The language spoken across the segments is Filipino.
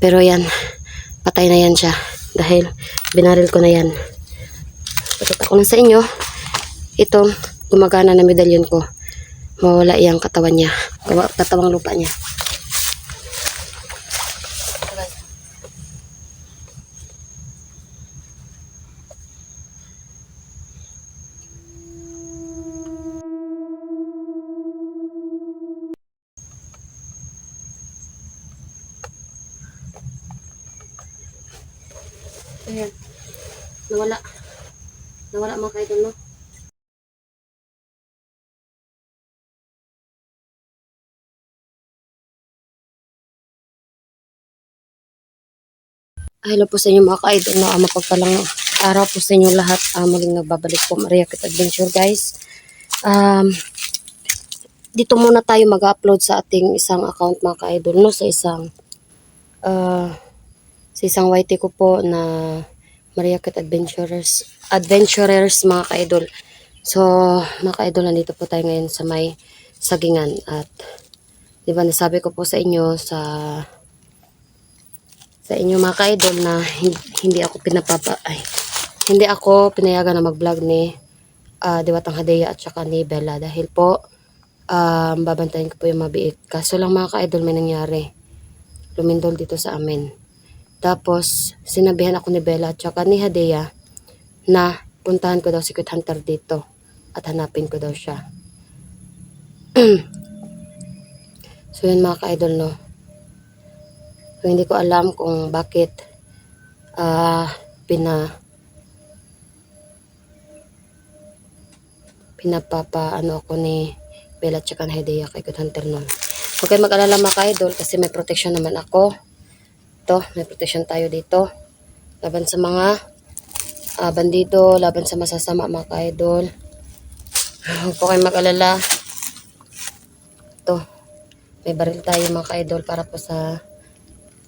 Pero yan, patay na yan siya. Dahil binaril ko na yan. Pakita ko lang sa inyo. Itong gumagana na medalyon ko. Mawala yung katawan niya. Katawang lupa niya. Ayan. Nawala. Nawala mga kaidol, no? Hello po sa inyo mga ka-idol, no? Mapagpalang araw po sa inyo lahat. Muling nagbabalik po Maria Kit Adventure, guys. Dito muna tayo mag-upload sa ating isang account mga ka-idol, no? Sa isang YT ko po na Maria Kit Adventurers mga ka-idol. So mga ka-idol, nandito po tayo ngayon sa may sagingan. At di ba nasabi ko po sa inyo sa inyo mga ka-idol na hindi ako pinayagan na mag-vlog ni Diwatang Hadeya at saka ni Bella dahil po babantayan ko po yung mabiik. Kaso lang mga ka-idol, may nangyari. Lumindol dito sa amin. Tapos sinabihan ako ni Bella at saka ni Hadeya na puntahan ko daw si Secret Hunter dito at hanapin ko daw siya. So yun mga ka-idol, no. So, hindi ko alam kung bakit pinapapa ako ni Bella at saka ni Hadeya kay Secret Hunter nun. Huwag kayo mag-alala mga ka-idol kasi may protection naman ako. Ito, may protection tayo dito. Laban sa mga bandido, laban sa masasama mga ka-idol. Huwag po kayo mag-alala. Ito, may baril tayo mga ka-idol para po sa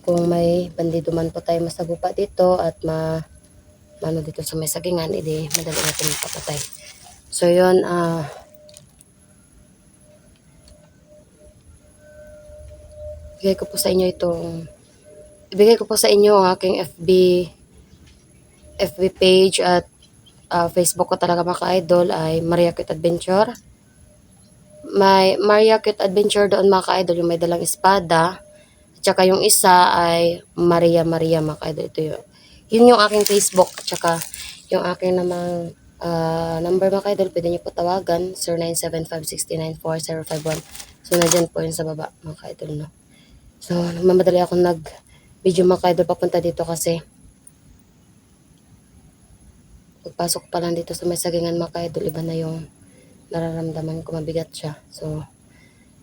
kung may bandido man po tayo masagupa dito at mano dito sa may sagingan, edi madali natin mapapatay. So yun, ibigay ko po sa inyo ang aking FB page at Facebook ko talaga mga ka-idol ay Maria Kit Adventure. May Maria Kit Adventure doon mga ka-idol, yung may dalang espada. At saka yung isa ay Maria mga ka-idol. Ito yun yung aking Facebook. At saka yung aking namang number mga ka-idol, pwede nyo po tawagan 0975-694-051. So nandyan po yun sa baba mga ka-idol, no? So nagmamadali ako nag-video mga ka-idol papunta dito kasi pagpasok pa lang dito sa may sagingan mga ka-idol, iba na yung nararamdaman ko, mabigat siya. So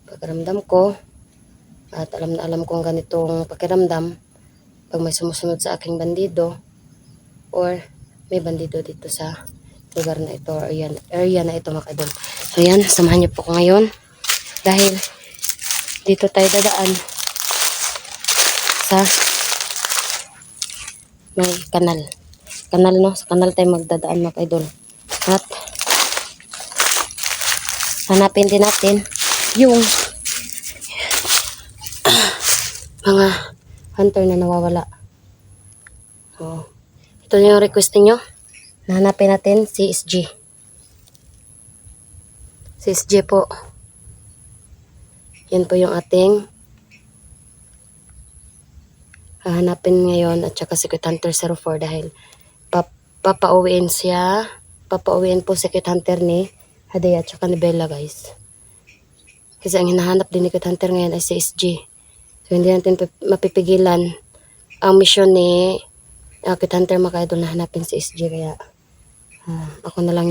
pagkaramdam ko at alam na alam kong ganitong pakiramdam pag may sumusunod sa aking bandido or may bandido dito sa lugar na ito or area na ito mga ka-idol. So yan, samahan niyo po ko ngayon dahil dito tayo dadaan sa may kanal, no? Sa kanal tayo magdadaan mga ka-idol at hanapin din natin yung mga hunter na nawawala. So, ito yung request niyo. Hanapin natin si SG. Si SG po. Yan po yung ating hahanapin ngayon at saka Secret Hunter 04 dahil papauwiin po Secret Hunter ni Hadeya at saka ni Bella, guys. Kasi ang hinahanap din ni Secret Hunter ngayon ay si SG. So hindi natin mapipigilan ang mission ni Secret Hunter mga ka-idol na hanapin si SG, kaya ako na lang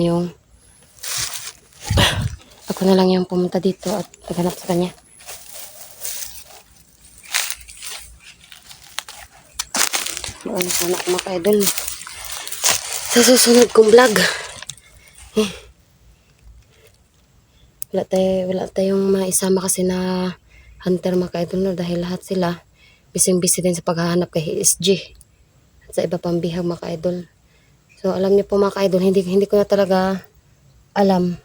yung pumunta dito at maghanap sa kanya. Maano sana ako mga ka-idol sa susunod kong vlog. Wala tayong maisama kasi na hunter mga ka-idol, no? Dahil lahat sila busy din sa paghahanap kay SG at sa iba pang bihag mga ka-idol. So alam niyo po mga ka-idol, hindi ko na talaga alam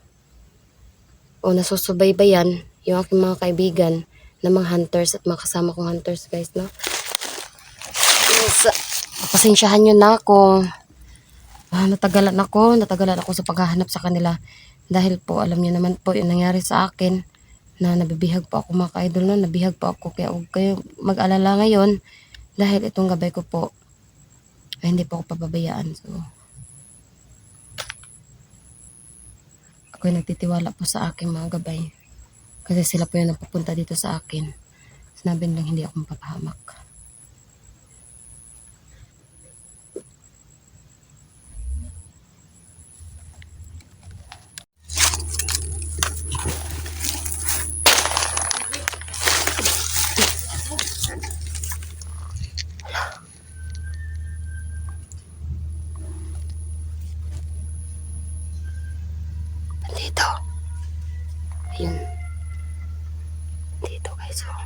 o nasusubaybayan yung aking mga kaibigan na mga hunters at mga kasama kong hunters, guys, no? Sa, pasensyahan nyo na kung natagalan ako sa paghahanap sa kanila. Dahil po, alam niyo naman po yung nangyari sa akin na nabibihag po ako mga ka-idol no. Nabihag po ako kaya huwag kayo mag-alala ngayon dahil itong gabay ko po ay hindi po ako pababayaan. So, ako'y nagtitiwala po sa aking mga gabay. Kasi sila po yung napupunta dito sa akin. Sinabi nilang hindi ako mapapahamak. Dito. Ayun. Dito guys. Oh.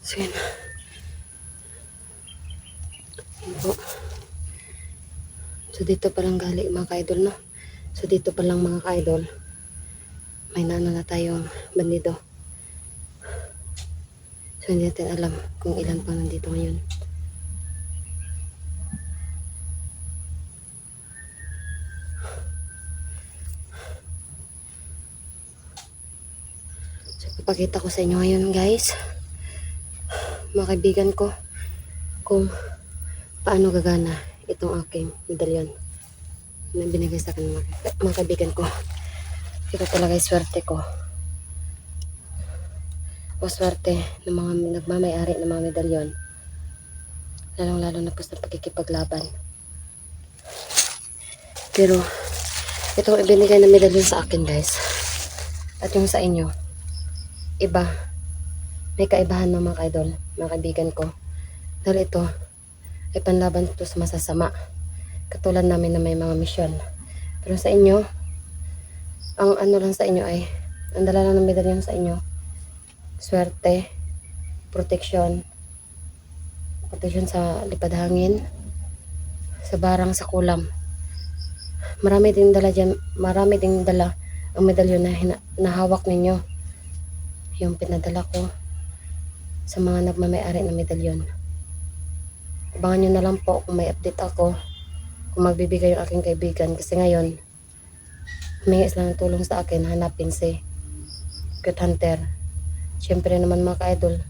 So, yun. Yun po. So, dito palang gali mga ka-idol, no? So, dito palang mga ka-idol, may naano na tayong bandido. So, hindi natin alam kung ilan pang nandito ngayon. So, papakita ko sa inyo ngayon, guys. mga kaibigan ko kung paano gagana itong aking medalyon na binigay sa akin ng mga kaibigan ko. Ito talaga yung swerte ko. O swerte ng mga nagmamayari ng mga medalyon. Lalong-lalo na po sa pagkikipaglaban. Pero, itong ibinigay na medalyon sa akin guys. At yung sa inyo, iba. May kaibahan ng mga idol, mga kaibigan ko. Dahil ito, ay panlaban ito sa masasama. Katulad namin na may mga misyon. Pero sa inyo, ang ano lang sa inyo ay, ang dala lang ng medalyon sa inyo, swerte, proteksyon sa lipad hangin, sa barang, sa kulam. Marami ding dala ang medalyon na hawak ninyo. Yung pinadala ko sa mga nagmamayari ng medalyon. Abangan nyo na lang po kung may update ako, kung magbibigay yung aking kaibigan. Kasi ngayon, humingi sila ng tulong sa akin, hanapin si Cute Hunter. Siyempre naman mga ka-idol,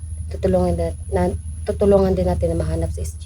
tutulungan din natin na mahanap si SG.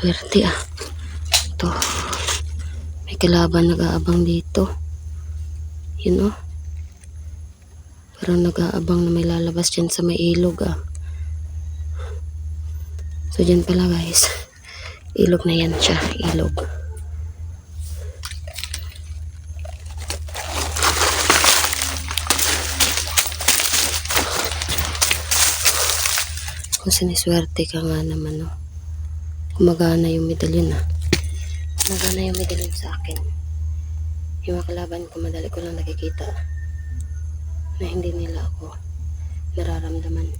Swerte ah. Ito. May kalaban nag-aabang dito. Yun oh. Parang nag-aabang na may lalabas dyan sa may ilog ah. So dyan pala guys. Ilog na yan siya. Ilog. Kung siniswerte ka nga naman oh. Gumagana yung medalyon ah. Gumagana yung medalyon sa akin. Yung mga kalaban ko madali ko lang nakikita na hindi nila ako nararamdaman.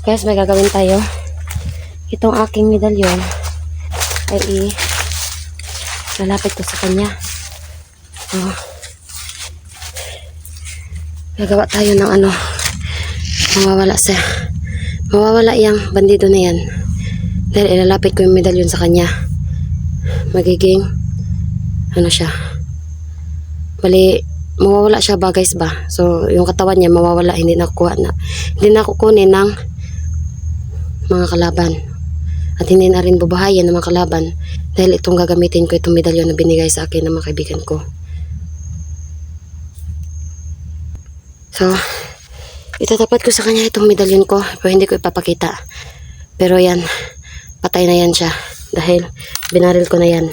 Guys, may gagawin tayo. Itong aking medalyon ay lalapit ko sa kanya. Gagawa tayo ng ano, mawawala yung bandido na yan dahil ilalapit ko yung medalyon sa kanya. Magiging ano siya, bali mawawala siya ba guys ba, so yung katawan niya mawawala, hindi na kukunin ng mga kalaban at hindi na rin bubuhayin ng mga kalaban dahil itong gagamitin ko, itong medalyon na binigay sa akin ng mga kaibigan ko. So itatapat ko sa kanya itong medalyon ko, pero hindi ko ipapakita. Pero yan, patay na yan siya dahil binaril ko na yan.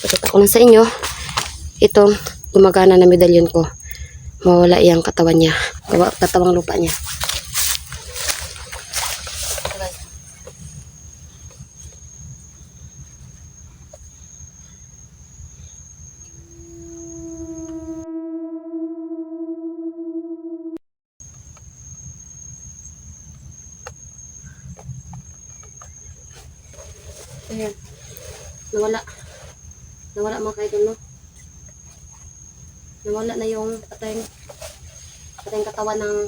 Pakita ko lang sa inyo itong gumagana na medalyon ko. Mawala yung katawan niya, katawang lupa niya. Ayan. Nawala. Nawala mga kaidol, no? Nawala na yung patayang katawan ng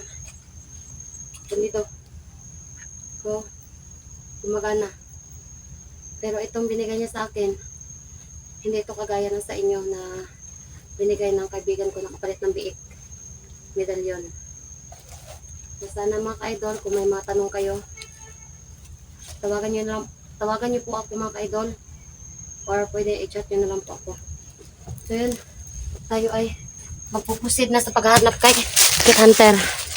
dito. So, gumagana. Pero itong binigay niya sa akin, hindi ito kagaya ng sa inyo na binigay ng kaibigan ko na kapalit ng biik. Medalyon. So, sana mga ka-idol, kung may mga tanong kayo, tawagan niyo po ako mga ka-idol, or pwede i-chat niyo na lang po ako. So yun, tayo ay magpupusid na sa paghahanap kay Kit Hunter.